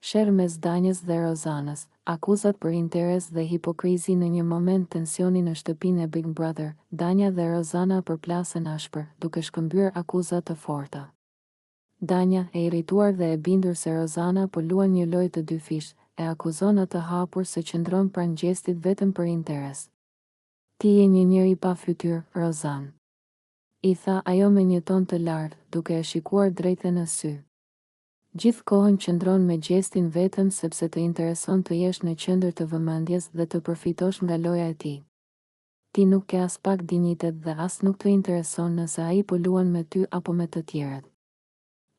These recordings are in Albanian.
Sherr mes Danjës dhe Rozanës, akuzat për interes dhe hipokrizi në një moment tensioni në shtëpinë e Big Brother. Danja dhe Rozana përplasen ashpër, duke shkëmbyer akuzat të forta. Danja, e irrituar dhe e bindur se Rozana po luan një lojë të dy fish, e akuzon atë hapur se qëndron pranë gjestit vetëm për interes. Ti je një njeri pa fytyrë, Rozan, i tha ajo me një ton të lartë, duke e shikuar drejtë në sy. Gjithë kohën qëndron me gjestin vetëm sepse të intereson të jesh në qendër të vëmendjes dhe të përfitosh nga loja e tij. Ti nuk ke as pak dinjitet dhe as nuk të intereson nëse ai po luan me ty apo me të tjerët.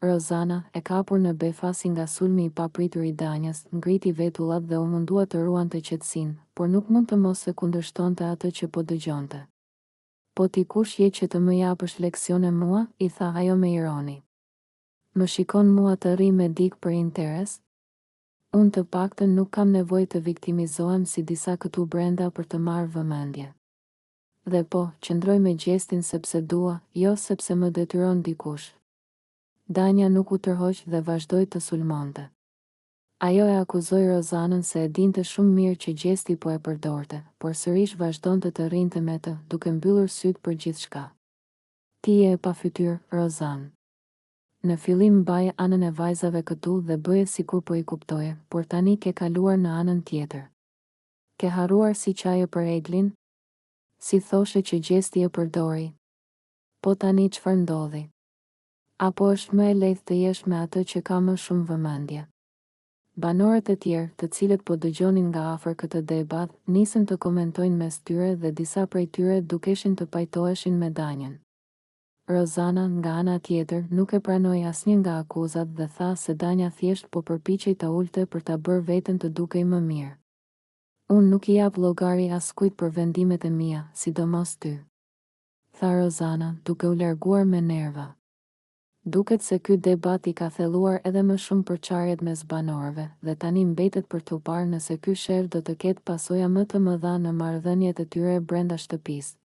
Rozana, e kapur në befasi nga sulmi i papritur i Danjës, ngriti vetullat dhe u mundua të ruante qetësinë, por nuk mund të mos e kundërshtonte atë që po dëgjonte. Po ti kush je që të më japësh leksione mua, i tha ajo me ironi. Më shikon mua të rri me dik për interes? Unë të paktën nuk kam nevojë të viktimizohem si disa këtu brenda për të marrë vëmendje. Dhe po, qëndroj me gjestin sepse dua, jo sepse më detyron dikush. Danja nuk u tërhoq dhe vazhdoi të sulmonte. Ajo e akuzoi Rozanën se e dinte shumë mirë që gjesti po e përdorte, por sërish vazhdonte të rrinte me të, duke mbyllur syt për gjithçka. Ti je e pafytyrë, Rozan. Në fillim mbaje anën e vajzave këtu dhe bëje sikur po i kuptoje, por tani ke kaluar në anën tjetër. Ke harruar si qaje për Eglin? Si thoshe që gjesti e përdori? Po tani çfarë ndodhi? Apo është më e lehtë të jesh me atë që ka më shumë vëmendje? Banorët e tjerë, të cilët po dëgjonin nga afër këtë debat, nisën të komentojnë mes tyre dhe disa prej tyre dukeshin të pajtoheshin me Danjën. Rozana, nga ana tjetër, nuk e pranoi asnjë nga akuzat dhe tha se Danja thjesht po përpiqej ta ulte për ta bërë veten të dukej më mirë. Unë nuk I jap llogari askujt për vendimet e mia, sidomos ty, tha Rozana, duke u larguar me nerva. Duket se ky debat I ka thelluar edhe më shumë përçarjet mes banorëve dhe tani mbetet për t'u parë nëse ky sherr do të ketë pasoja më të mëdha në marrëdhëniet e tyre brenda shtëpisë.